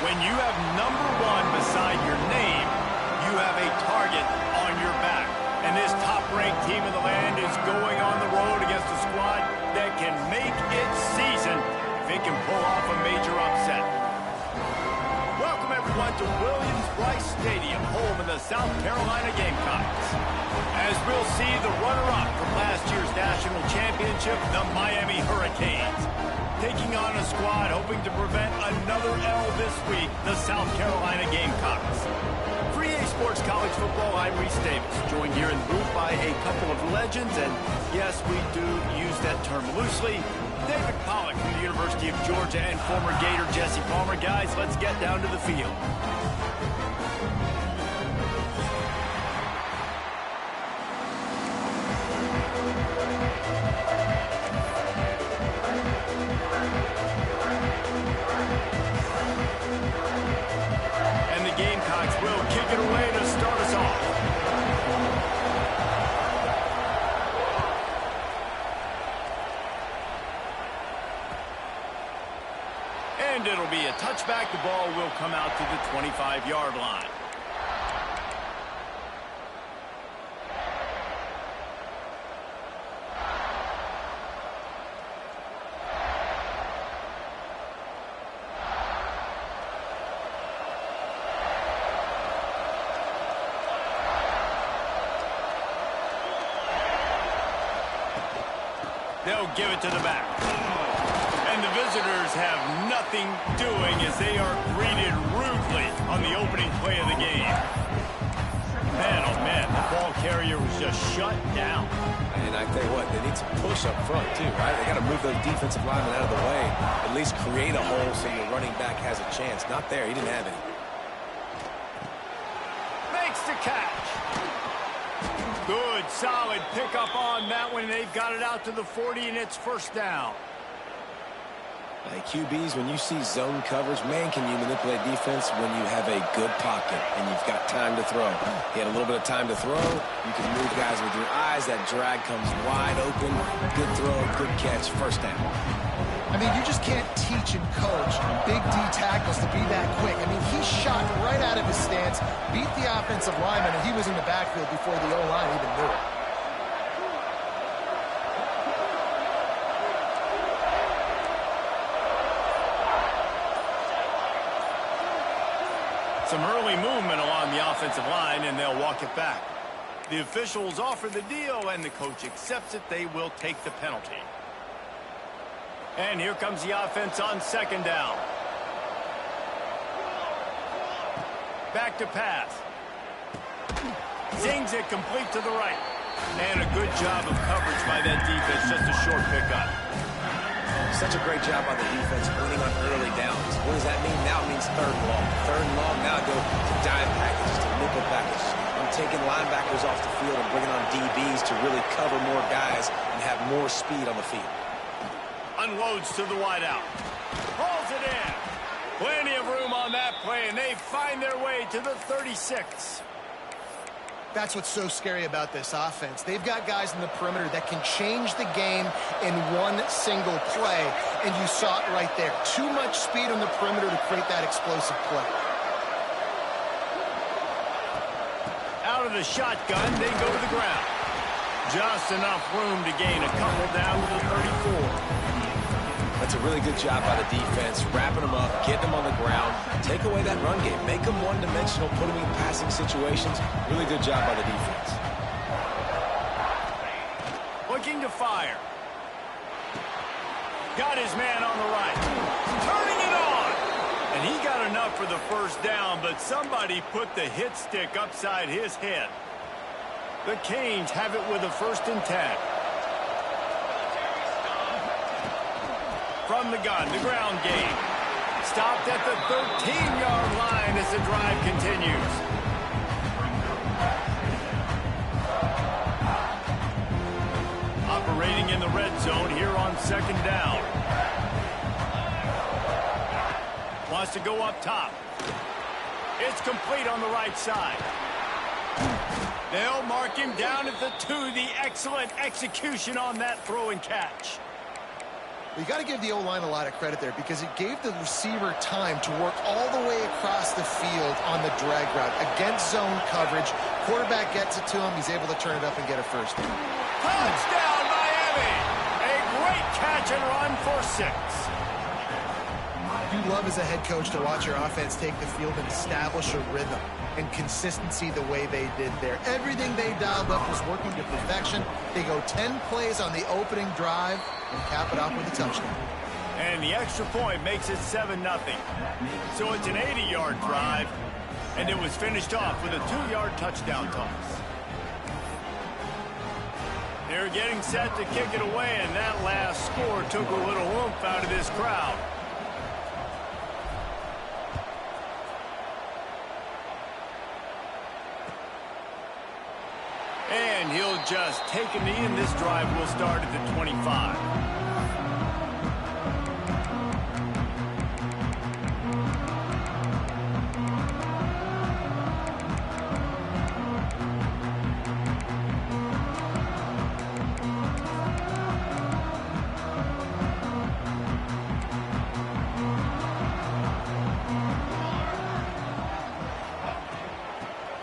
When you have number 1 beside your name, you have a target on your back. And this top-ranked team in the land is going on the road against a squad that can make its season if it can pull off a major upset. Welcome, everyone, to Williams-Brice Stadium, home of the South Carolina Gamecocks. As we'll see the runner-up from last year's national championship, the Miami Hurricanes, taking on a squad hoping to prevent another L this week, the South Carolina Gamecocks. For EA Sports College Football, I'm Reese Davis, joined here in the booth by a couple of legends, and yes, we do use that term loosely. David Pollack from the University of Georgia and former Gator Jesse Palmer. Guys, let's get down to the field. And the Gamecocks will kick it away to start us off. And it'll be a touchback. The ball will come out to the 25-yard line. They'll give it to the back. And the visitors have nothing doing as they are greeted rudely on the opening play of the game. Man, oh man, the ball carrier was just shut down. And I tell you what, they need some push up front too, right? They got to move those defensive linemen out of the way, at least create a hole so your running back has a chance. Not there, he didn't have any. Makes the catch. Good, solid pickup on that one. They've got it out to the 40, and it's first down. Hey, QBs, when you see zone coverage, man, can you manipulate defense when you have a good pocket and you've got time to throw. He had a little bit of time to throw. You can move guys with your eyes. That drag comes wide open. Good throw, good catch, first down. I mean, you just can't teach and coach big D tackles to be that quick. I mean, he shot right out of his stance, beat the offensive lineman, and he was in the backfield before the O-line even knew it. Some early movement along the offensive line, and they'll walk it back. The officials offer the deal, and the coach accepts it. They will take the penalty. And here comes the offense on second down. Back to pass. Zings it complete to the right. And a good job of coverage by that defense. Just a short pickup. Such a great job by the defense winning on early downs. What does that mean? Now it means third and long. Third and long, now go to dime packages, to nickel packages. I'm taking linebackers off the field and bringing on DBs to really cover more guys and have more speed on the field. Unloads to the wideout. Pulls it in. Plenty of room on that play, and they find their way to the 36. That's what's so scary about this offense. They've got guys in the perimeter that can change the game in one single play, and you saw it right there. Too much speed on the perimeter to create that explosive play. Out of the shotgun, they go to the ground. Just enough room to gain a couple down to the 34. That's a really good job by the defense, wrapping them up, getting them on the ground, take away that run game, make them one-dimensional, put them in passing situations. Really good job by the defense. Looking to fire. Got his man on the right. Turning it on. And he got enough for the first down, but somebody put the hit stick upside his head. The Canes have it with a 1st and 10. From the gun, the ground game. Stopped at the 13-yard line as the drive continues. Operating in the red zone here on second down. Wants to go up top. It's complete on the right side. They'll mark him down at the 2. The excellent execution on that throw and catch. You got to give the O-line a lot of credit there because it gave the receiver time to work all the way across the field on the drag route against zone coverage. Quarterback gets it to him. He's able to turn it up and get a first down. Touchdown, Miami! A great catch and run for 6. You love as a head coach to watch your offense take the field and establish a rhythm and consistency the way they did there. Everything they dialed up was working to perfection. They go 10 plays on the opening drive and cap it off with a touchdown. And the extra point makes it 7-0. So it's an 80-yard drive, and it was finished off with a 2-yard touchdown toss. They're getting set to kick it away, and that last score took a little oomph out of this crowd. And he'll just take a knee, and this drive will start at the 25.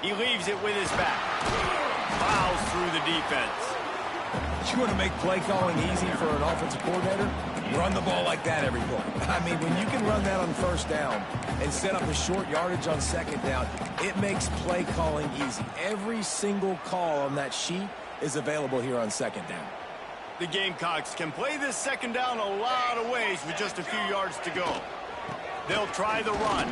He leaves it with his back. Fouls through the defense. You want to make play calling easy for an offensive coordinator? Run the ball like that every play. I mean, when you can run that on first down and set up a short yardage on second down, it makes play calling easy. Every single call on that sheet is available here on second down. The Gamecocks can play this second down a lot of ways with just a few yards to go. They'll try the run.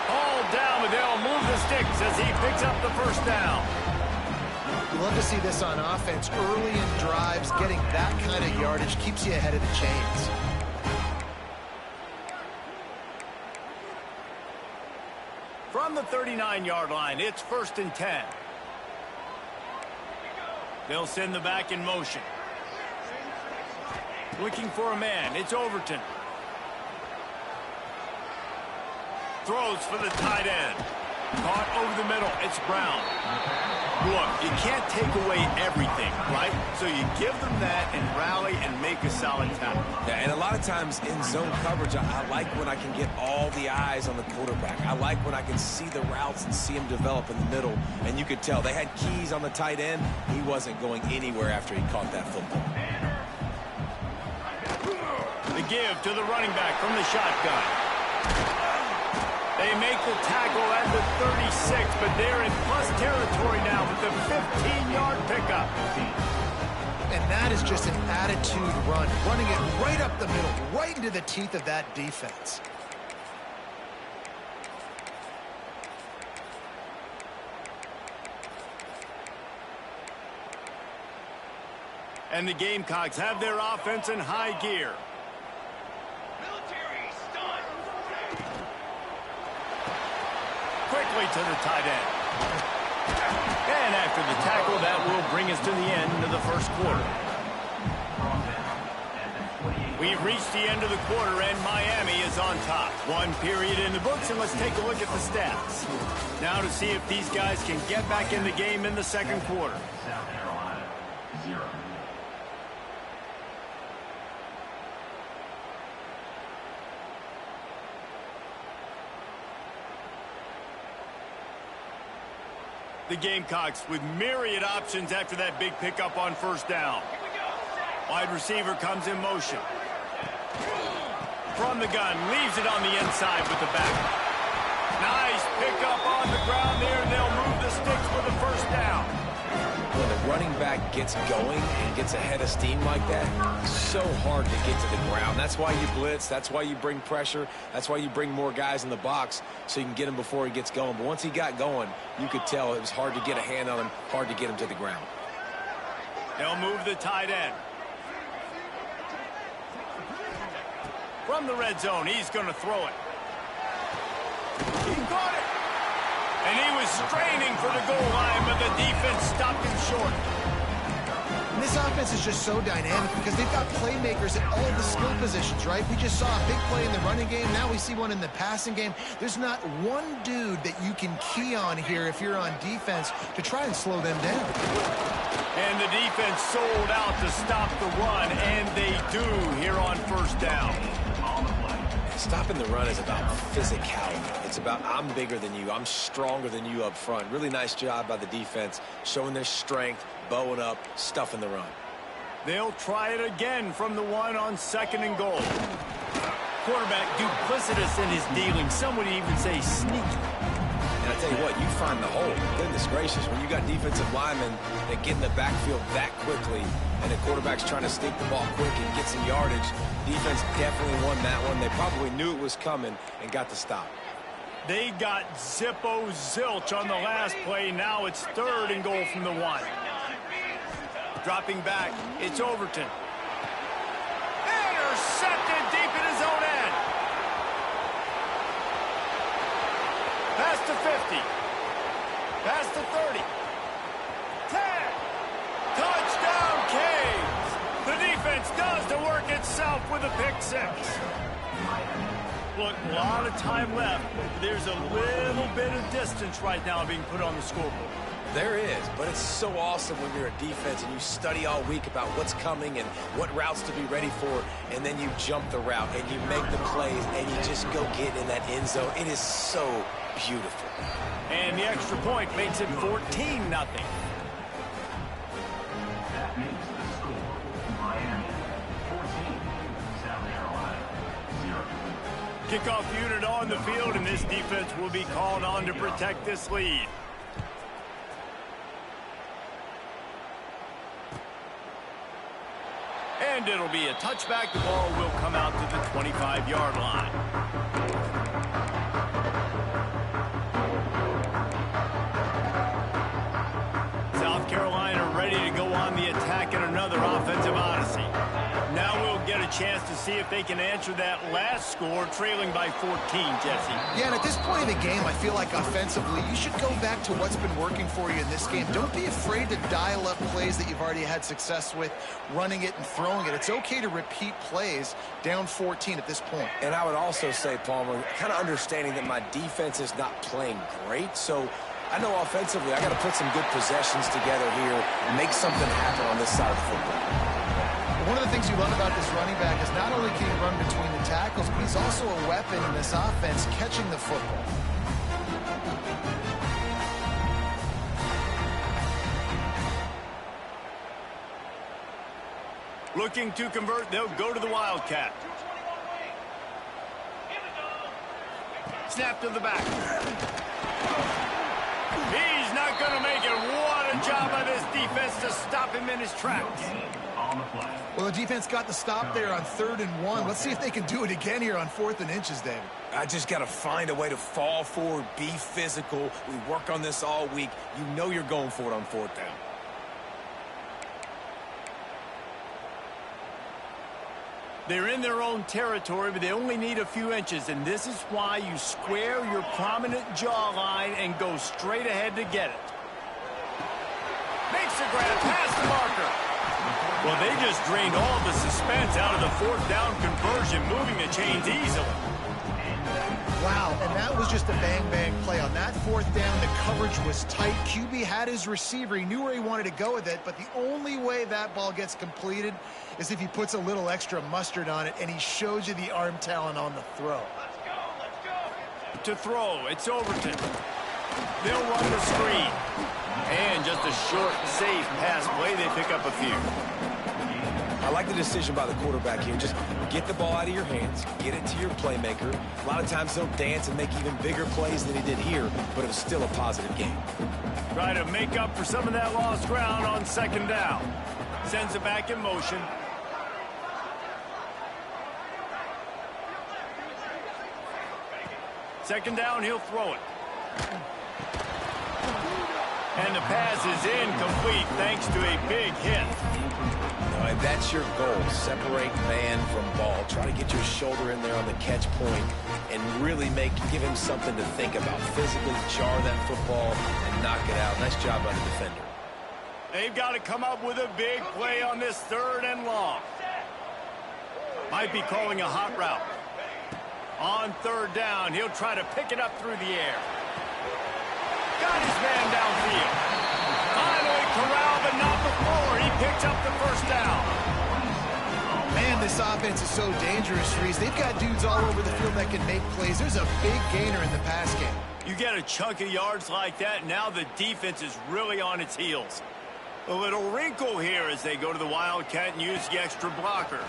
All down, but they'll move the sticks as he picks up the first down. You love to see this on offense. Early in drives, getting that kind of yardage keeps you ahead of the chains. From the 39-yard line, it's 1st and 10. They'll send the back in motion. Looking for a man. It's Overton. Throws for the tight end. Caught over the middle. It's Brown. Look, you can't take away everything, right? So you give them that and rally and make a solid tackle. Yeah, and a lot of times in zone coverage, I like when I can get all the eyes on the quarterback. I like when I can see the routes and see him develop in the middle. And you could tell they had keys on the tight end. He wasn't going anywhere after he caught that football. The give to the running back from the shotgun. They make the tackle at the 36, but they're in plus territory now with the 15-yard pickup. And that is just an attitude run, running it right up the middle, right into the teeth of that defense. And the Gamecocks have their offense in high gear. Quickly to the tight end. And after the tackle, that will bring us to the end of the first quarter. We've reached the end of the quarter, and Miami is on top. 1 period in the books, and let's take a look at the stats. Now to see if these guys can get back in the game in the second quarter. South Carolina, 0. The Gamecocks with myriad options after that big pickup on first down. Wide receiver comes in motion. From the gun, leaves it on the inside with the back. Nice pickup on the ground there, and they'll move the sticks for the first down. When the running back gets going and gets ahead of steam like that, it's so hard to get to the ground. That's why you blitz. That's why you bring pressure. That's why you bring more guys in the box so you can get him before he gets going. But once he got going, you could tell it was hard to get a hand on him, hard to get him to the ground. They'll move the tight end. From the red zone, he's going to throw it. He caught it. And he was straining for the goal line, but the defense stopped him short. And this offense is just so dynamic because they've got playmakers at all the skill positions, right? We just saw a big play in the running game. Now we see one in the passing game. There's not one dude that you can key on here if you're on defense to try and slow them down. And the defense sold out to stop the run, and they do here on first down. Stopping the run is about physicality. It's about I'm bigger than you. I'm stronger than you up front. Really nice job by the defense, showing their strength, bowing up, stuffing the run. They'll try it again from the one on 2nd and goal. Quarterback duplicitous in his dealing. Some would even say sneaky. And I tell you what, you find the hole. Goodness gracious, when you got defensive linemen that get in the backfield that quickly and the quarterback's trying to sneak the ball quick and get some yardage, defense definitely won that one. They probably knew it was coming and got the stop. They got zippo zilch on the last play. Now it's 3rd and goal from the one. Dropping back, it's Overton. Intercepted deep in his own end. Pass to 50. Pass to 30. 10. Touchdown, Canes. The defense does the work itself with a pick 6. Look, a lot of time left. There's a little bit of distance right now being put on the scoreboard. There is, but it's so awesome when you're a defense and you study all week about what's coming and what routes to be ready for, and then you jump the route and you make the plays and you just go get in that end zone. It is so beautiful. And the extra point makes it 14-0. That makes the score Miami 14, South Carolina 0. Kickoff unit on the field, and this defense will be called on to protect this lead. And it'll be a touchback. The ball will come out to the 25-yard line. South Carolina ready to go on the attack in another offensive odyssey. Now we'll get a chance to see if they can answer that last score, trailing by 14, Jesse. Yeah, and at this point in the game, I feel like offensively, you should go back to what's been working for you in this game. Don't be afraid to dial up plays that you've already had success with, running it and throwing it. It's okay to repeat plays down 14 at this point. And I would also say, Palmer, kind of understanding that my defense is not playing great, so I know offensively I got to put some good possessions together here and make something happen on this side of the football. One of the things you love about this running back is not only can he run between the tackles, but he's also a weapon in this offense catching the football. Looking to convert, they'll go to the Wildcat. Snap to the back. He's not going to make it. What a job by this defense to stop him in his tracks. On the play. Well, the defense got the stop there on 3rd and 1. Let's see if they can do it again here on 4th and inches, David. I just got to find a way to fall forward, be physical. We work on this all week. You know you're going for it on 4th down. They're in their own territory, but they only need a few inches, and this is why you square your prominent jawline and go straight ahead to get it. Makes the grab past the marker. Well, they just drained all the suspense out of the 4th down conversion, moving the chains easily. Wow, and that was just a bang-bang play. On that 4th down, the coverage was tight. QB had his receiver. He knew where he wanted to go with it, but the only way that ball gets completed is if he puts a little extra mustard on it, and he shows you the arm talent on the throw. To throw, it's Overton. They'll run the screen. And just a short, safe pass play. They pick up a few. I like the decision by the quarterback here. Just get the ball out of your hands, get it to your playmaker. A lot of times he'll dance and make even bigger plays than he did here, but it was still a positive game. Try to make up for some of that lost ground on 2nd down. Sends it back in motion. Second down, he'll throw it. And the pass is incomplete thanks to a big hit. All right, that's your goal. Separate man from ball. Try to get your shoulder in there on the catch point and really give him something to think about. Physically jar that football and knock it out. Nice job by the defender. They've got to come up with a big play on this 3rd and long. Might be calling a hot route. On 3rd down, he'll try to pick it up through the air. Got his man downfield. Finally corralled but not before he picks up the first down. Man, this offense is so dangerous, Reese. They've got dudes all over the field that can make plays. There's a big gainer in the pass game. You get a chunk of yards like that, now the defense is really on its heels. A little wrinkle here as they go to the Wildcat and use the extra blocker.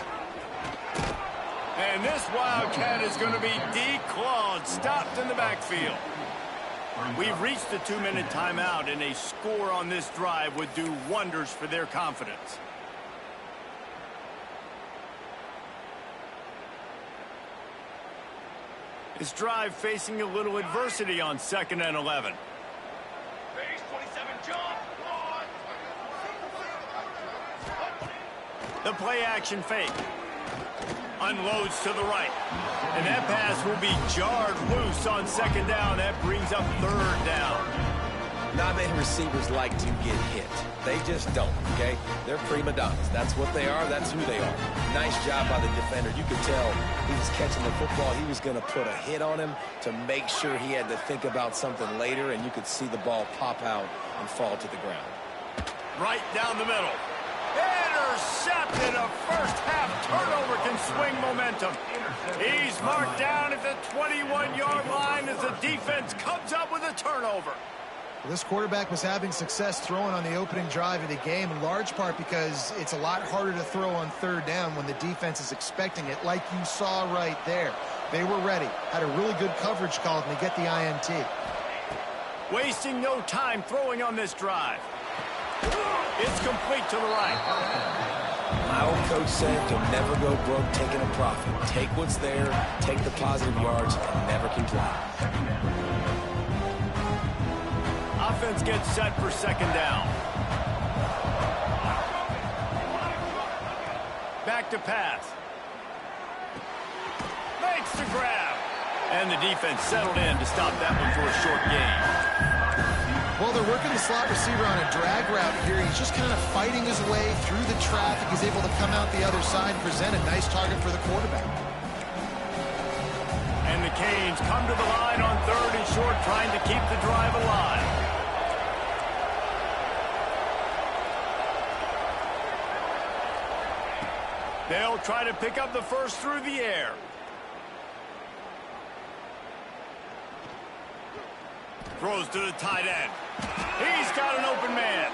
And this Wildcat is going to be declawed, stopped in the backfield. We've reached the 2-minute timeout, and a score on this drive would do wonders for their confidence. This drive facing a little adversity on 2nd and 11. Base 27, jump. The play action fake. Unloads to the right. And that pass will be jarred loose on 2nd down. That brings up 3rd down. Not many receivers like to get hit. They just don't, okay? They're prima donnas. That's what they are. That's who they are. Nice job by the defender. You could tell he was catching the football. He was going to put a hit on him to make sure he had to think about something later, and you could see the ball pop out and fall to the ground. Right down the middle. Intercepted. A first-half turnover can swing momentum. He's marked down at the 21-yard line as the defense comes up with a turnover. Well, this quarterback was having success throwing on the opening drive of the game, in large part because it's a lot harder to throw on 3rd down when the defense is expecting it, like you saw right there. They were ready, had a really good coverage call, and they get the INT. Wasting no time throwing on this drive. It's complete to the right. My old coach said you'll never go broke taking a profit. Take what's there, take the positive yards, and never complain. Offense gets set for 2nd down. Back to pass. Makes the grab. And the defense settled in to stop that one for a short gain. Well, they're working the slot receiver on a drag route here. He's just kind of fighting his way through the traffic. He's able to come out the other side and present a nice target for the quarterback. And the Canes come to the line on 3rd and short, trying to keep the drive alive. They'll try to pick up the first through the air. Throws to the tight end. He's got an open man.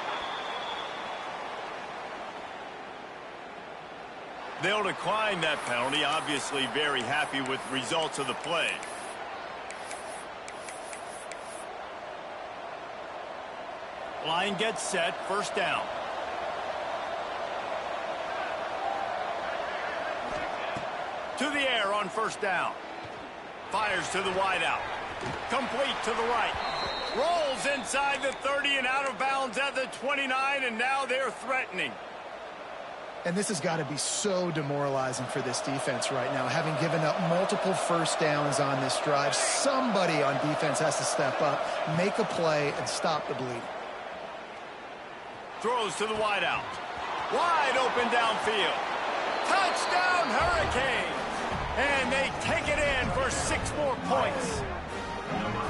They'll decline that penalty, obviously very happy with the results of the play. Line gets set, 1st down. To the air on 1st down. Fires to the wideout. Complete to the right. Rolls inside the 30 and out of bounds at the 29, and now they're threatening. And this has got to be so demoralizing for this defense right now, having given up multiple 1st downs on this drive. Somebody on defense has to step up, make a play, and stop the bleeding. Throws to the wideout. Wide open downfield. Touchdown, Hurricanes! And they take it in for 6 more points.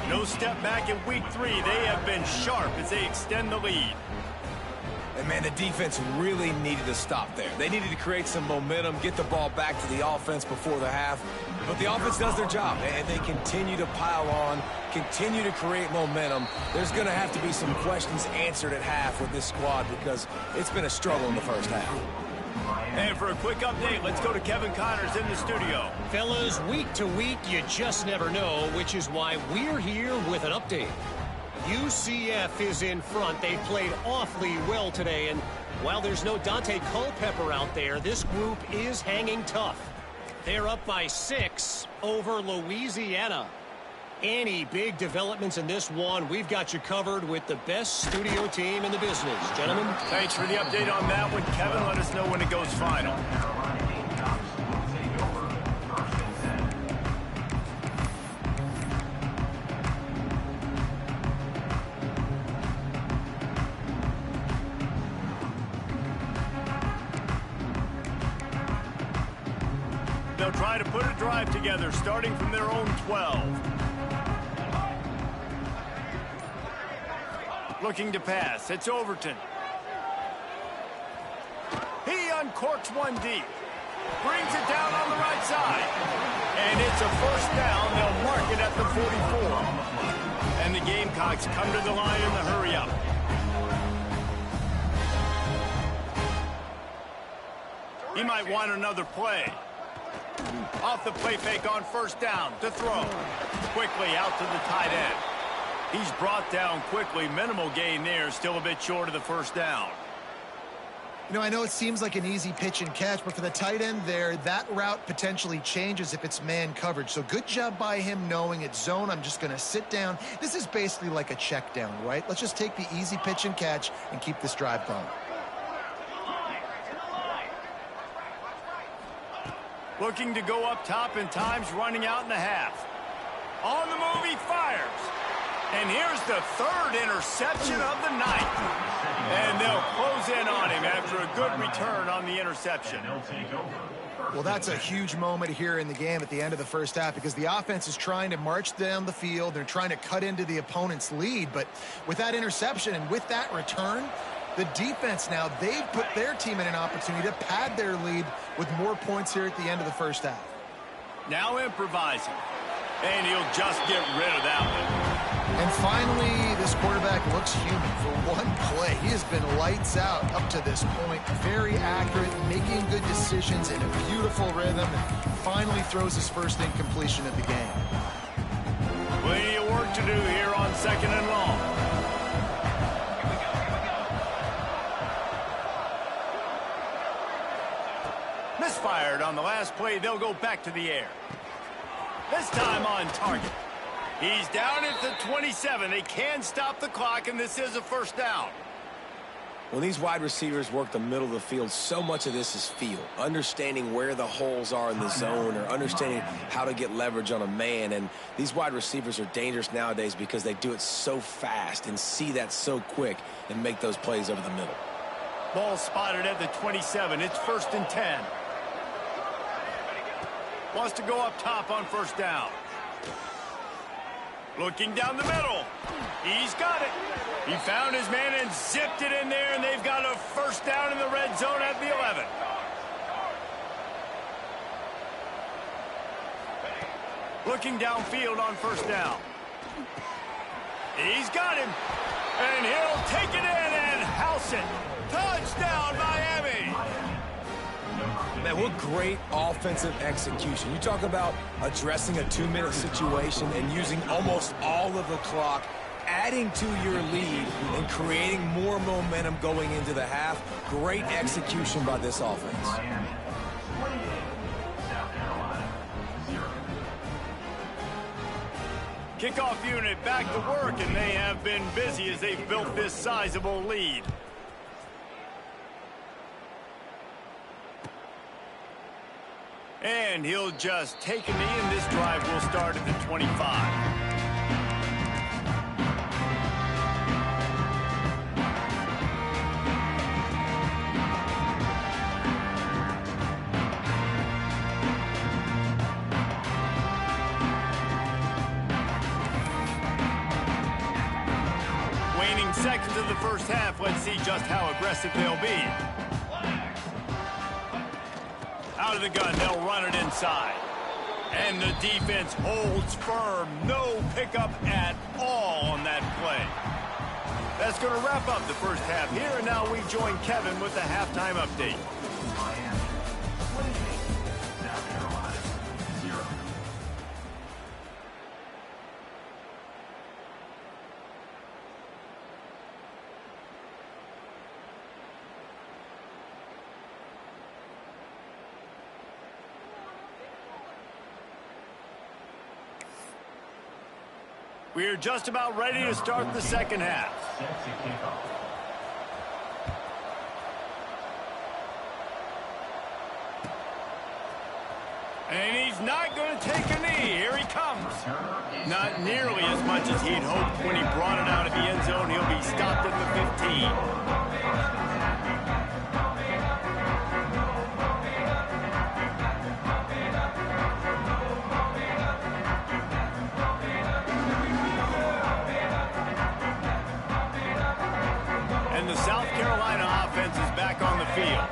No step back in week 3. They have been sharp as they extend the lead. And, man, the defense really needed to stop there. They needed to create some momentum, get the ball back to the offense before the half. But the offense does their job, and they continue to pile on, continue to create momentum. There's going to have to be some questions answered at half with this squad because it's been a struggle in the first half. And for a quick update, let's go to Kevin Connors in the studio. Fellas, week to week, you just never know, which is why we're here with an update. UCF is in front. They played awfully well today, and while there's no Dante Culpepper out there, this group is hanging tough. They're up by 6 over Louisiana. Any big developments in this one, we've got you covered with the best studio team in the business. Gentlemen. Thanks for the update on that one, Kevin. Let us know when it goes final. They'll try to put a drive together, starting from their own 12. Looking to pass. It's Overton. corks one deep. Brings it down on the right side. And it's a first down. They'll mark it at the 44. And the Gamecocks come to the line in the hurry-up. He might want another play. Off the play fake on first down to throw. Quickly out to the tight end. He's brought down quickly. Minimal gain there. Still a bit short of the first down. You know, I know it seems like an easy pitch and catch, but for the tight end there, that route potentially changes if it's man coverage. So good job by him knowing it's zone. I'm just going to sit down. This is basically like a check down, right? Let's just take the easy pitch and catch and keep this drive going. Looking to go up top, and time's running out in the half. On the move, he fires. And here's the third interception of the night. And they'll close in on him after a good return on the interception. Well, that's a huge moment here in the game at the end of the first half because the offense is trying to march down the field. They're trying to cut into the opponent's lead. But with that interception and with that return, the defense now, they've put their team in an opportunity to pad their lead with more points here at the end of the first half. Now improvising. And he'll just get rid of that one. And finally, this quarterback looks human for one play. He has been lights out up to this point. Very accurate, making good decisions in a beautiful rhythm, and finally throws his first incompletion of the game. Plenty of work to do here on second and long. Misfired on the last play. They'll go back to the air. This time on target. He's down at the 27. They can stop the clock, and this is a first down. When these wide receivers work the middle of the field, so much of this is feel. Understanding where the holes are in the zone or understanding how to get leverage on a man. And these wide receivers are dangerous nowadays because they do it so fast and see that so quick and make those plays over the middle. Ball spotted at the 27. It's 1st and 10. Wants to go up top on first down. Looking down the middle. He's got it. He found his man and zipped it in there, and they've got a first down in the red zone at the 11. Looking downfield on first down. He's got him. And he'll take it in and house it. Touchdown, Miami. Man, what great offensive execution. You talk about addressing a 2-minute situation and using almost all of the clock, adding to your lead and creating more momentum going into the half. Great execution by this offense. Kickoff unit back to work, and they have been busy as they've built this sizable lead. And he'll just take a knee, and this drive will start at the 25. Waning seconds of the first half. Let's see just how aggressive they'll be. Out of the gun, they'll run it inside. And the defense holds firm. No pickup at all on that play. That's going to wrap up the first half here, and now we join Kevin with the halftime update. We're just about ready to start the second half. And he's not going to take a knee. Here he comes. Not nearly as much as he'd hoped when he brought it out of the end zone. He'll be stopped at the 15. And the South Carolina offense is back on the field.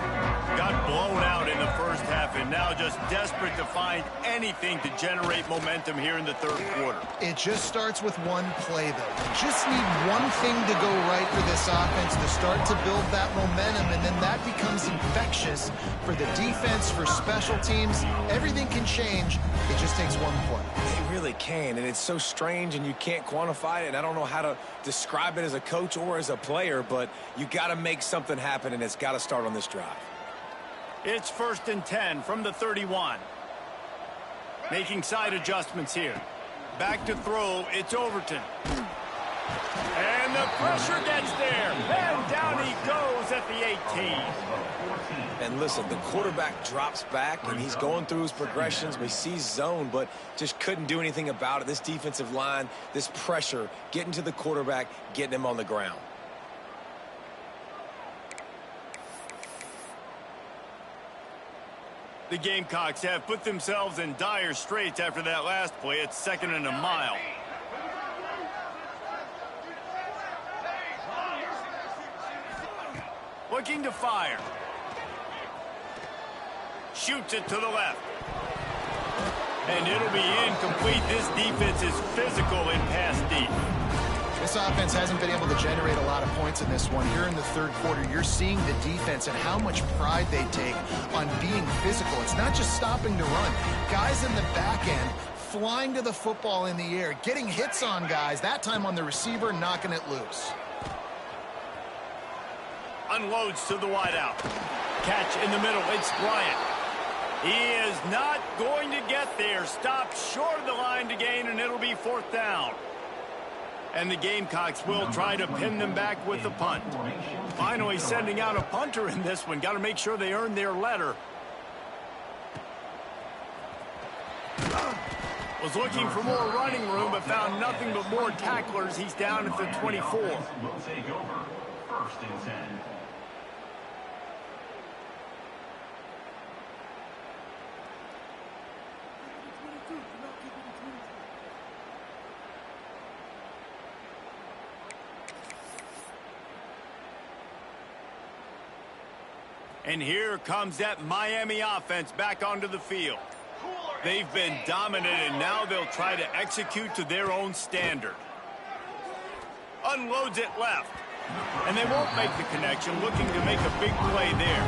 got blown out in the first half and now just desperate to find anything to generate momentum here in the third quarter. It just starts with one play, though. You just need one thing to go right for this offense to start to build that momentum, and then that becomes infectious for the defense, for special teams. Everything can change. It just takes one play. It really can, and it's so strange, and you can't quantify it, and I don't know how to describe it as a coach or as a player, but you got to make something happen, and it's got to start on this drive. It's 1st and 10 from the 31. Making side adjustments here. Back to throw, it's Overton. And the pressure gets there. And down he goes at the 18. And listen, the quarterback drops back, and he's going through his progressions. We see zone, but just couldn't do anything about it. This defensive line, this pressure, getting to the quarterback, getting him on the ground. The Gamecocks have put themselves in dire straits after that last play. It's 2nd and a mile. Looking to fire. Shoots it to the left. And it'll be incomplete. This defense is physical in pass deep. This offense hasn't been able to generate a lot of points in this one. Here in the third quarter, you're seeing the defense and how much pride they take on being physical. It's not just stopping to run. Guys in the back end flying to the football in the air, getting hits on guys, that time on the receiver, knocking it loose. Unloads to the wideout. Catch in the middle. It's Bryant. He is not going to get there. Stopped short of the line to gain, and it'll be 4th down. And the Gamecocks will try to pin them back with the punt. Finally sending out a punter in this one. Got to make sure they earn their letter. Was looking for more running room, but found nothing but more tacklers. He's down at the 24. Will take over 1st and 10. And here comes that Miami offense back onto the field. They've been dominant, and now they'll try to execute to their own standard. Unloads it left. And they won't make the connection, looking to make a big play there.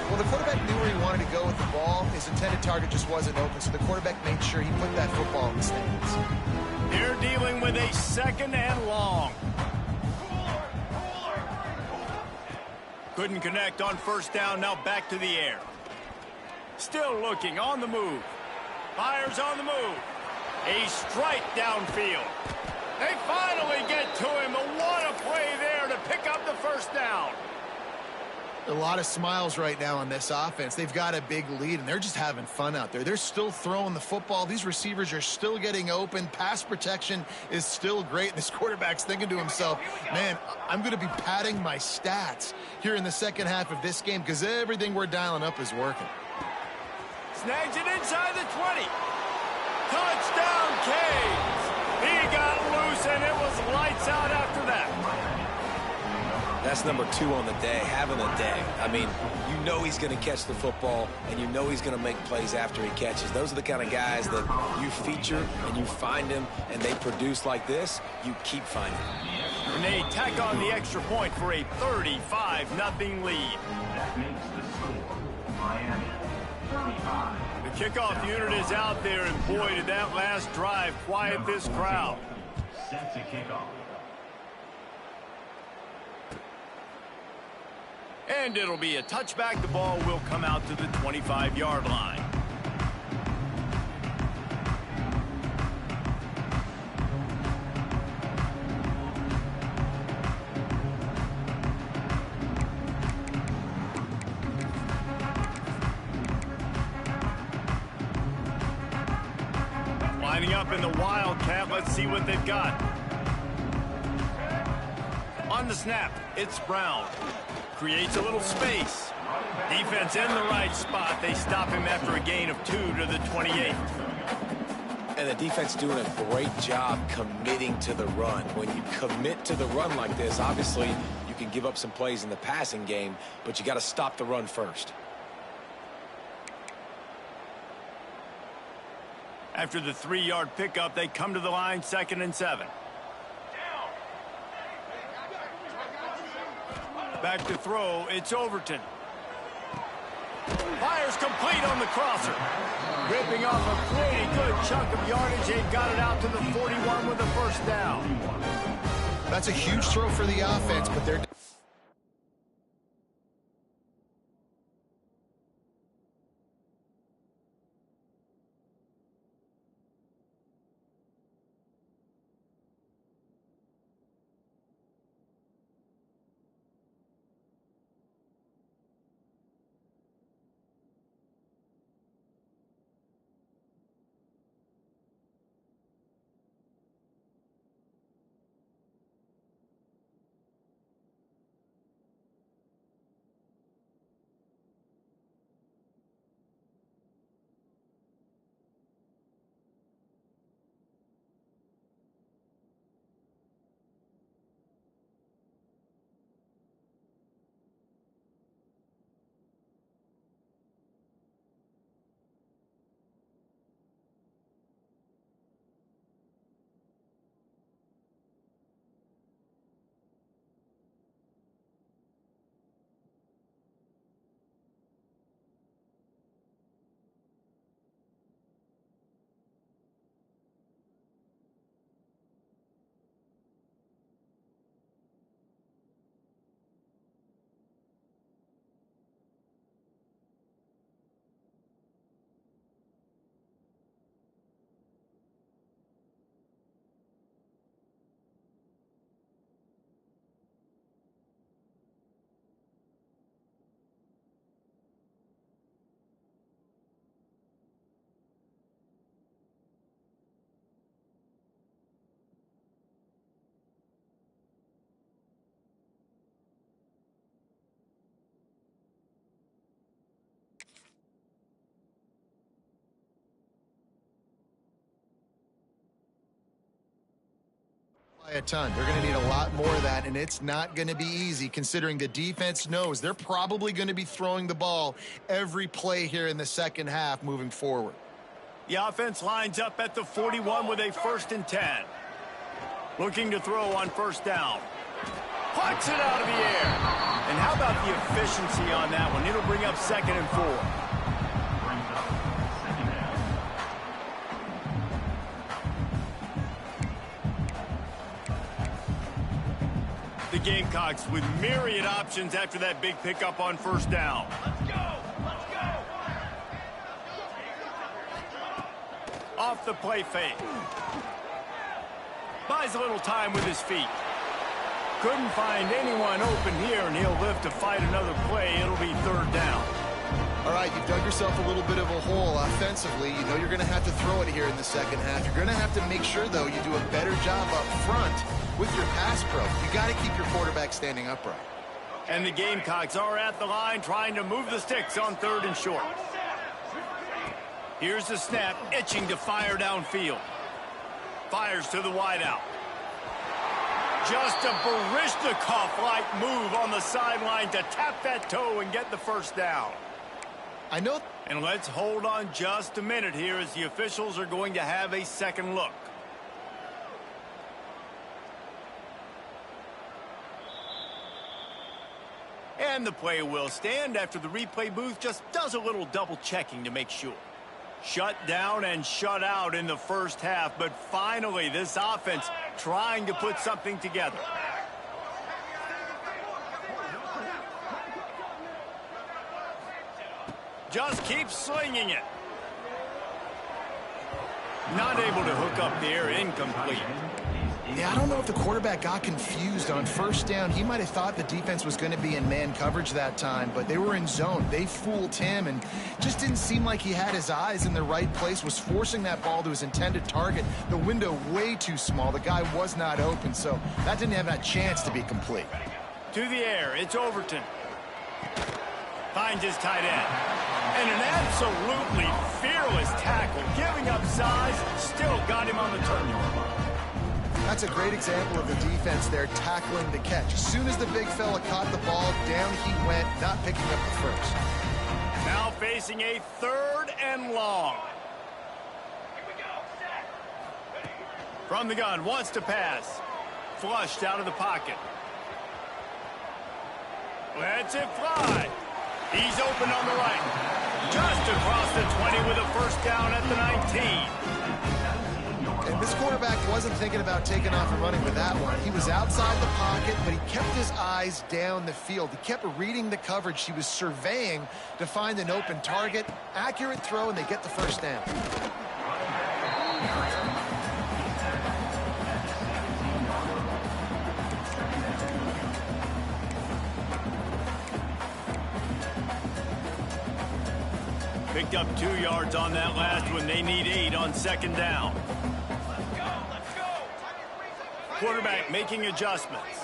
Well, the quarterback knew where he wanted to go with the ball. His intended target just wasn't open, so the quarterback made sure he put that football in the stands. They're dealing with a 2nd and long. Couldn't connect on 1st down, now back to the air. Still looking, on the move. Fires on the move. A strike downfield. They finally get to him, but what a play there to pick up the 1st down. A lot of smiles right now on this offense. They've got a big lead, and they're just having fun out there. They're still throwing the football. These receivers are still getting open. Pass protection is still great. This quarterback's thinking to himself, man, I'm going to be padding my stats here in the second half of this game because everything we're dialing up is working. Snags it inside the 20. Touchdown, Canes. He got loose, and it was lights out after that. That's number 2 on the day, having a day. I mean, you know he's going to catch the football, and you know he's going to make plays after he catches. Those are the kind of guys that you feature, and you find them, and they produce like this, you keep finding them. And they tack on the extra point for a 35-0 lead. That makes the score Miami 35. The kickoff unit is out there, and boy, did that last drive quiet this crowd. Set to kick off. And it'll be a touchback. The ball will come out to the 25-yard line. Lining up in the Wildcat. Let's see what they've got. On the snap, it's Brown. Creates a little space. Defense in the right spot. They stop him after a gain of 2 to the 28. And the defense doing a great job committing to the run. When you commit to the run like this, obviously you can give up some plays in the passing game, but you got to stop the run first. After the 3-yard pickup, they come to the line, 2nd and 7. Back to throw, it's Overton. Fires complete on the crosser. Ripping off a pretty good chunk of yardage. They got it out to the 41 with a first down. That's a huge throw for the offense, but they're... a ton. They're going to need a lot more of that, and it's not going to be easy considering the defense knows they're probably going to be throwing the ball every play here in the second half moving forward. The offense lines up at the 41 with a 1st and 10. Looking to throw on first down. Puts it out of the air. And how about the efficiency on that one? It'll bring up 2nd and 4. The Gamecocks with myriad options after that big pickup on first down. Let's go! Let's go! Off the play fake. Buys a little time with his feet. Couldn't find anyone open here, and he'll live to fight another play. It'll be 3rd down. All right, you've dug yourself a little bit of a hole offensively. You know you're going to have to throw it here in the second half. You're going to have to make sure, though, you do a better job up front with your pass pro. You got to keep your quarterback standing upright. And the Gamecocks are at the line trying to move the sticks on 3rd and short. Here's the snap, itching to fire downfield. Fires to the wideout. Just a Baryshnikov-like move on the sideline to tap that toe and get the first down. I know. And let's hold on just a minute here as the officials are going to have a second look. And the play will stand after the replay booth just does a little double checking to make sure. Shut down and shut out in the first half, but finally this offense trying to put something together. Just keep slinging it. Not able to hook up there, incomplete. Yeah, I don't know if the quarterback got confused on first down. He might have thought the defense was going to be in man coverage that time, but they were in zone. They fooled him and just didn't seem like he had his eyes in the right place, was forcing that ball to his intended target. The window way too small. The guy was not open, so that didn't have that chance to be complete. To the air, it's Overton. Finds his tight end. And an absolutely fearless tackle, giving up size, still got him on the turnover. That's a great example of the defense there tackling the catch. As soon as the big fella caught the ball, down he went, not picking up the first. Now facing a 3rd and long. From the gun, wants to pass. Flushed out of the pocket. Lets it fly. He's open on the right. Just across the 20 with a first down at the 19. And this quarterback wasn't thinking about taking off and running with that one. He was outside the pocket, but he kept his eyes down the field. He kept reading the coverage. He was surveying to find an open target. Accurate throw, and they get the first down. Picked up 2 yards on that last one. They need 8 on 2nd down. Quarterback making adjustments.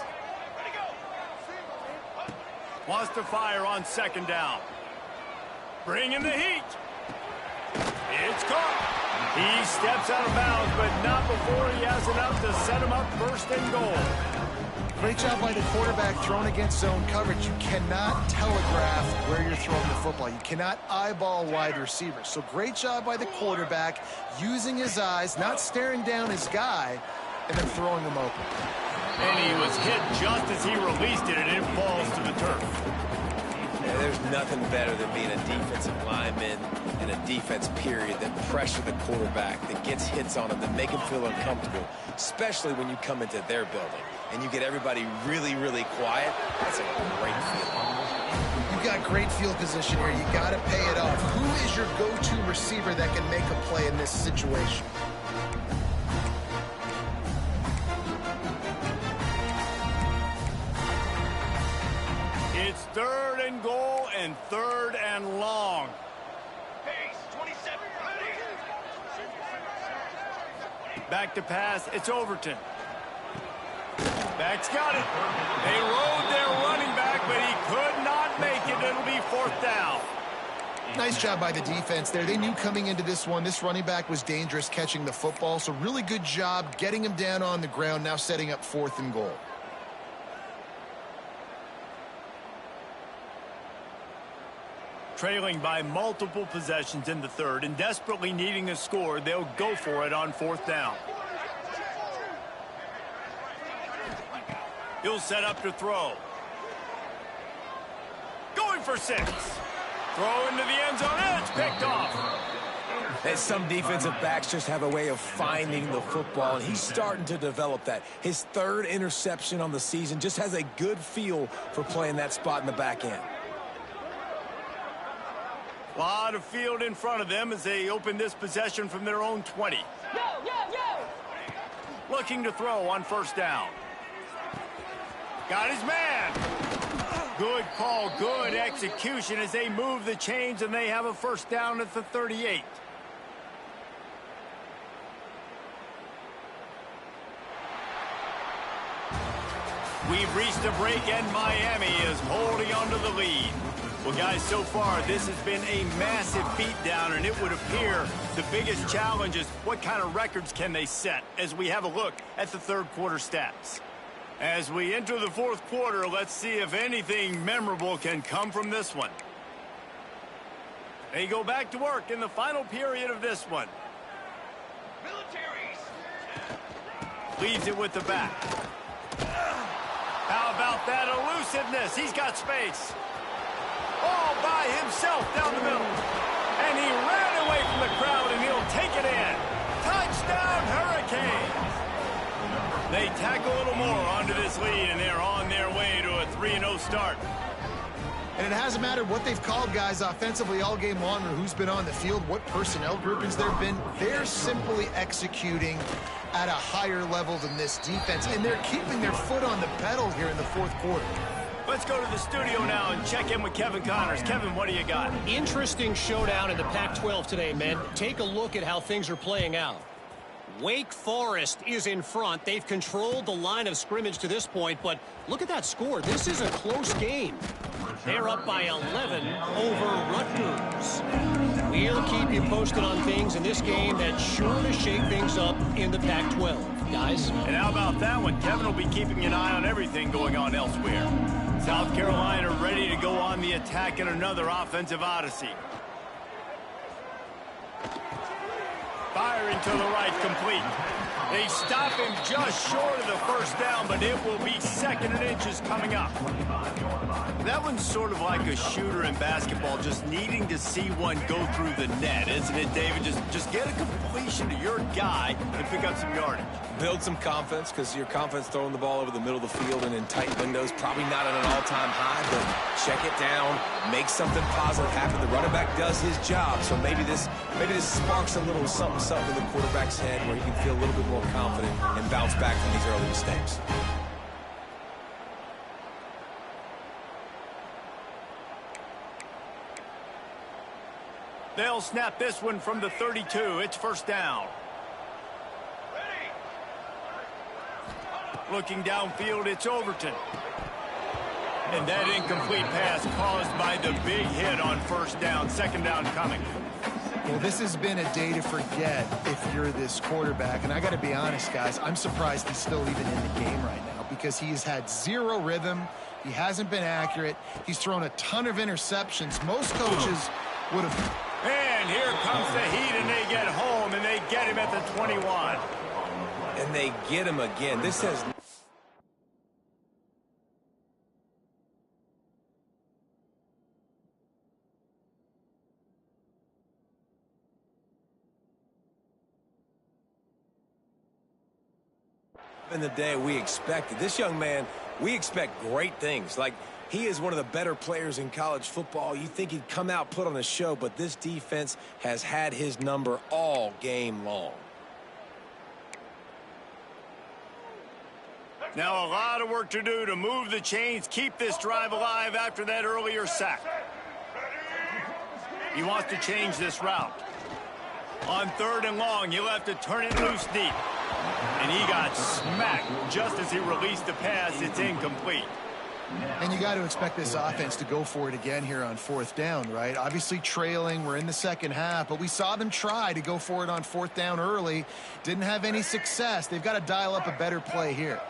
Wants to fire on 2nd down. Bringing the heat. It's caught. He steps out of bounds, but not before he has enough to set him up 1st and goal. Great job by the quarterback thrown against zone coverage. You cannot telegraph where you're throwing the football. You cannot eyeball wide receivers. So great job by the quarterback using his eyes, not staring down his guy, and then throwing him open. And he was hit just as he released it, and it falls to the turf. Yeah, there's nothing better than being a defensive lineman in a defense period that pressure the quarterback, that gets hits on him, that make him feel uncomfortable, especially when you come into their building and you get everybody really, really quiet. That's a great feeling. You've got great field position here. You got to pay it off. Who is your go-to receiver that can make a play in this situation? It's 3rd and goal and 3rd and long. Back to pass. It's Overton. Back's got it. They rode their running back, but he could not make it. It'll be 4th down. Nice job by the defense there. They knew coming into this one, this running back was dangerous catching the football, so really good job getting him down on the ground, now setting up 4th and goal. Trailing by multiple possessions in the 3rd and desperately needing a score, they'll go for it on 4th down. He'll set up to throw. Going for 6. Throw into the end zone, and it's picked off. And some defensive backs just have a way of finding the football, and he's starting to develop that. His 3rd interception on the season, just has a good feel for playing that spot in the back end. A lot of field in front of them as they open this possession from their own 20. Looking to throw on 1st down. Got his man. Good call, good execution as they move the chains, and they have a 1st down at the 38. We've reached a break, and Miami is holding on to the lead. Well, guys, so far, this has been a massive beatdown, and it would appear the biggest challenge is what kind of records can they set as we have a look at the 3rd quarter stats. As we enter the 4th quarter, let's see if anything memorable can come from this one. They go back to work in the final period of this one. Leaves it with the back. How about that elusiveness? He's got space. All by himself down the middle. And he ran away from the crowd, and he'll take it in. Touchdown, Hurricanes! They tack a little more onto this lead, and they're on their way to a 3-0 start. And it hasn't mattered what they've called guys offensively all game long or who's been on the field, what personnel groupings there have been. They're simply executing at a higher level than this defense, and they're keeping their foot on the pedal here in the 4th quarter. Let's go to the studio now and check in with Kevin Connors. Kevin, what do you got? Interesting showdown in the Pac-12 today, men. Take a look at how things are playing out. Wake Forest is in front. They've controlled the line of scrimmage to this point, but look at that score. This is a close game. They're up by 11 over Rutgers. We'll keep you posted on things in this game that's sure to shake things up in the Pac-12, guys. And how about that one? Kevin will be keeping an eye on everything going on elsewhere. South Carolina ready to go on the attack in another offensive odyssey. Firing to the right, complete. They stop him just short of the first down, but it will be 2nd and inches coming up. That one's sort of like a shooter in basketball, just needing to see one go through the net, isn't it, David? Just get a completion to your guy and pick up some yardage. Build some confidence, because your confidence throwing the ball over the middle of the field and in tight windows, probably not at an all-time high, but check it down, make something positive happen. The running back does his job, so maybe this sparks a little something in the quarterback's head where he can feel a little bit more confident and bounce back from these early mistakes. They'll snap this one from the 32. It's 1st down. Looking downfield, it's Overton. And that incomplete pass caused by the big hit on 1st down. 2nd down coming. Well, this has been a day to forget if you're this quarterback. And I got to be honest, guys, I'm surprised he's still even in the game right now because he has had zero rhythm. He hasn't been accurate. He's thrown a ton of interceptions. Most coaches would have... And here comes the heat, and they get home, and they get him at the 21. And they get him again. This has... in the day we expected. This young man, we expect great things. Like, he is one of the better players in college football. You think he'd come out, put on a show, but this defense has had his number all game long. Now a lot of work to do to move the chains, keep this drive alive after that earlier sack. He wants to change this route. On 3rd and long, he'll have to turn it loose deep. And he got smacked just as he released the pass. It's incomplete. And you got to expect this offense to go for it again here on 4th down, right? Obviously trailing, we're in the 2nd half, but we saw them try to go for it on 4th down early. Didn't have any success. They've got to dial up a better play here.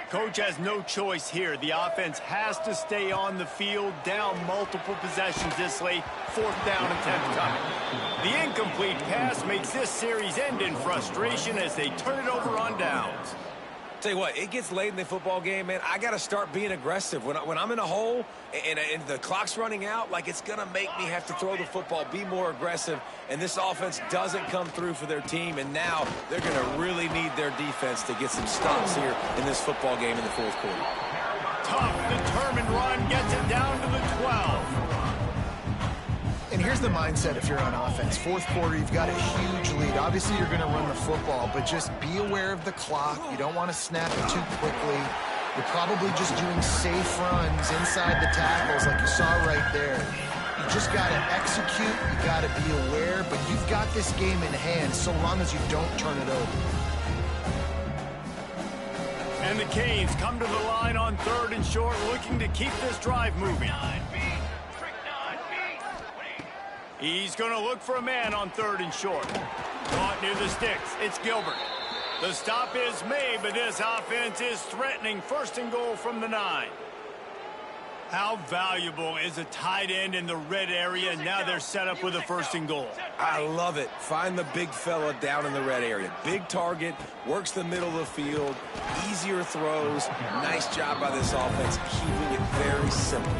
Coach has no choice here. The offense has to stay on the field, down multiple possessions this late. 4th down attempt coming. The incomplete pass makes this series end in frustration as they turn it over on downs. Tell you what, it gets late in the football game, man. I got to start being aggressive. When I'm in a hole and the clock's running out, like, it's going to make me have to throw the football, be more aggressive, and this offense doesn't come through for their team, and now they're going to really need their defense to get some stops here in this football game in the 4th quarter. Tough, determined run, gets it down to the 12. And here's the mindset if you're on offense. 4th quarter, you've got a huge lead. Obviously, you're going to run the football, but just be aware of the clock. You don't want to snap it too quickly. You're probably just doing safe runs inside the tackles like you saw right there. You just got to execute. You got to be aware, but you've got this game in hand so long as you don't turn it over. And the Canes come to the line on 3rd and short, looking to keep this drive moving. He's going to look for a man on 3rd and short. Caught near the sticks. It's Gilbert. The stop is made, but this offense is threatening 1st and goal from the 9. How valuable is a tight end in the red area? Now they're set up with a 1st and goal. I love it. Find the big fella down in the red area. Big target, works the middle of the field, easier throws. Nice job by this offense, keeping it very simple.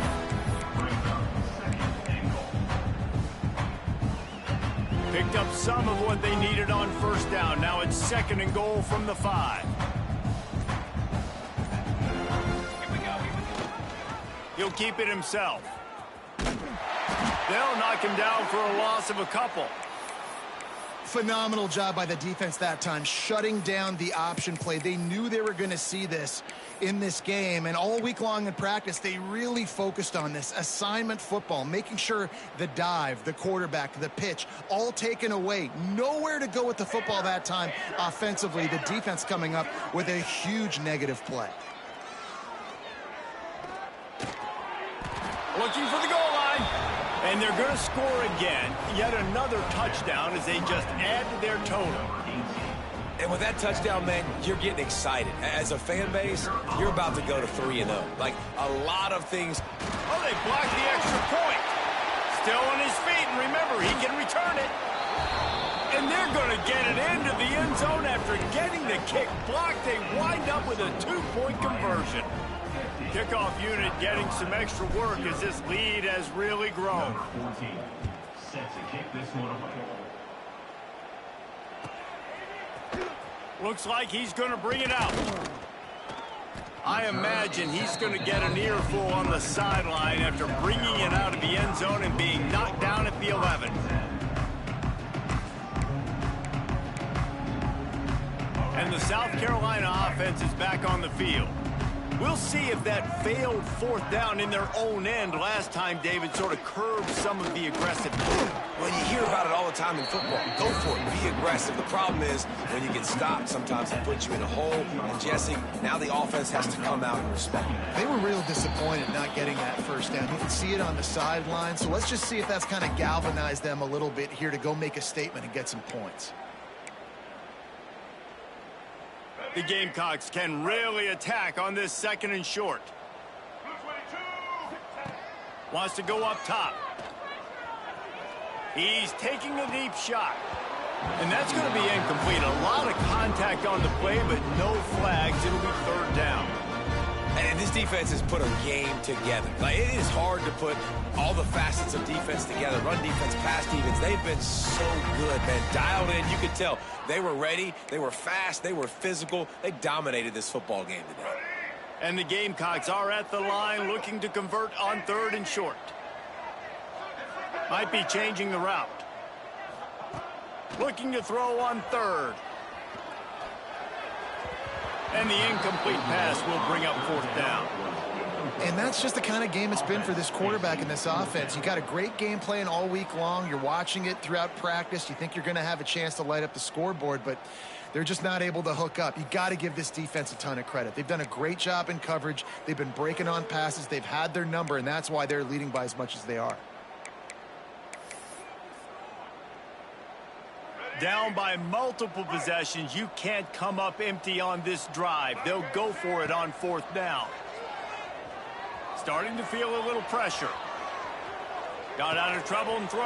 Picked up some of what they needed on 1st down. Now it's 2nd and goal from the 5. He'll keep it himself. They'll knock him down for a loss of a couple. Phenomenal job by the defense that time, shutting down the option play. They knew they were going to see this in this game, and all week long in practice, they really focused on this assignment football, making sure the dive, the quarterback, the pitch, all taken away. Nowhere to go with the football that time offensively. The defense coming up with a huge negative play. Looking for the goal line. And they're going to score again, yet another touchdown as they just add to their total. And with that touchdown, man, you're getting excited. As a fan base, you're about to go to 3-0. Like, a lot of things. Oh, they blocked the extra point. Still on his feet, and remember, he can return it. And they're going to get it into the end zone after getting the kick blocked. They wind up with a 2-point conversion. Kickoff unit getting some extra work as this lead has really grown. 14. Set to kick this one away. Looks like he's going to bring it out. I imagine he's going to get an earful on the sideline after bringing it out of the end zone and being knocked down at the 11. And the South Carolina offense is back on the field. We'll see if that failed fourth down in their own end last time, David, sort of curbed some of the aggressive. Well, you hear about it all the time in football. Go for it. Be aggressive. The problem is when you get stopped, sometimes it puts you in a hole. And, Jesse, now the offense has to come out and respond. They were real disappointed not getting that first down. You can see it on the sideline. So let's just see if that's kind of galvanized them a little bit here to go make a statement and get some points. The Gamecocks can really attack on this 2nd and short. Wants to go up top. He's taking a deep shot. And that's going to be incomplete. A lot of contact on the play, but no flags. It'll be 3rd down. And this defense has put a game together. Like, it is hard to put all the facets of defense together. Run defense, pass defense. They've been so good, man. Dialed in. You could tell they were ready. They were fast. They were physical. They dominated this football game today. And the Gamecocks are at the line looking to convert on 3rd and short. Might be changing the route. Looking to throw on 3rd. And the incomplete pass will bring up 4th down. And that's just the kind of game it's been for this quarterback in this offense. You got a great game plan all week long. You're watching it throughout practice. You think you're going to have a chance to light up the scoreboard, but they're just not able to hook up. You got to give this defense a ton of credit. They've done a great job in coverage. They've been breaking on passes. They've had their number, and that's why they're leading by as much as they are. Down by multiple possessions, you can't come up empty on this drive. They'll go for it on 4th down. Starting to feel a little pressure. Got out of trouble and throws.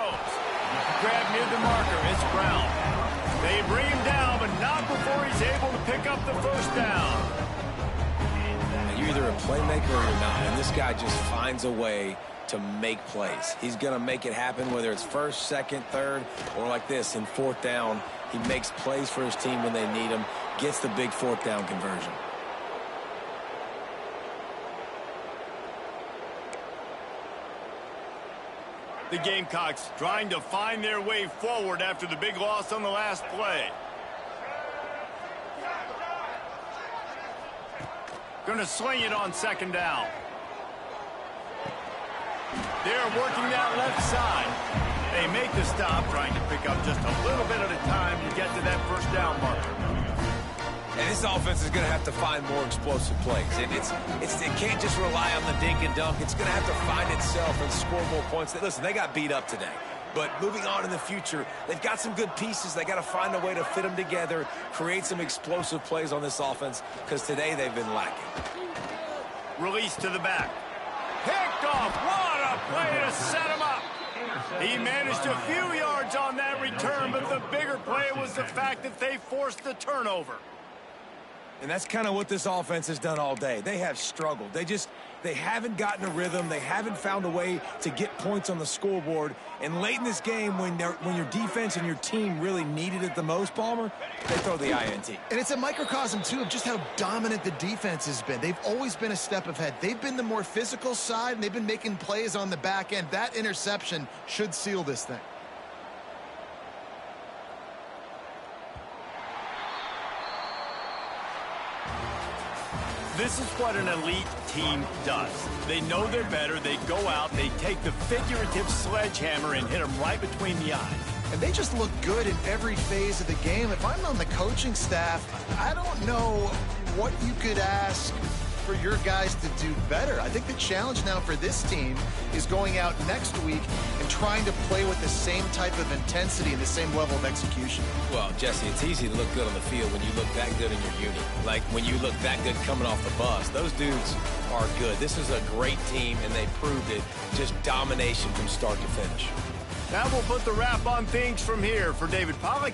Grab near the marker. It's Brown. They bring him down, but not before he's able to pick up the 1st down. And you're either a playmaker or you're not. And this guy just finds a way to make plays. He's going to make it happen, whether it's 1st, 2nd, 3rd, or like this in 4th down. He makes plays for his team when they need him, gets the big 4th down conversion. The Gamecocks trying to find their way forward after the big loss on the last play. Going to sling it on 2nd down. They're working that left side. They make the stop, trying to pick up just a little bit at a time to get to that 1st down marker. And this offense is going to have to find more explosive plays. And it can't just rely on the dink and dunk. It's going to have to find itself and score more points. Listen, they got beat up today. But moving on in the future, they've got some good pieces. They got to find a way to fit them together, create some explosive plays on this offense, because today they've been lacking. Release to the back. Picked off. What a play to set him up. He managed a few yards on that return, but the bigger play was the fact that they forced the turnover. And that's kind of what this offense has done all day. They have struggled. They haven't gotten a rhythm. They haven't found a way to get points on the scoreboard. And late in this game, when your defense and your team really needed it the most, Palmer, they throw the INT. And it's a microcosm, too, of just how dominant the defense has been. They've always been a step ahead. They've been the more physical side, and they've been making plays on the back end. That interception should seal this thing. This is what an elite team does. They know they're better. They go out, they take the figurative sledgehammer and hit them right between the eyes. And they just look good in every phase of the game. If I'm on the coaching staff, I don't know what you could ask for your guys to do better. I think the challenge now for this team is going out next week and trying to play with the same type of intensity and the same level of execution. Well, Jesse, it's easy to look good on the field when you look that good in your unit. Like when you look that good coming off the bus. Those dudes are good. This is a great team, and they proved it. Just domination from start to finish. That will put the wrap on things from here. For David Pollack.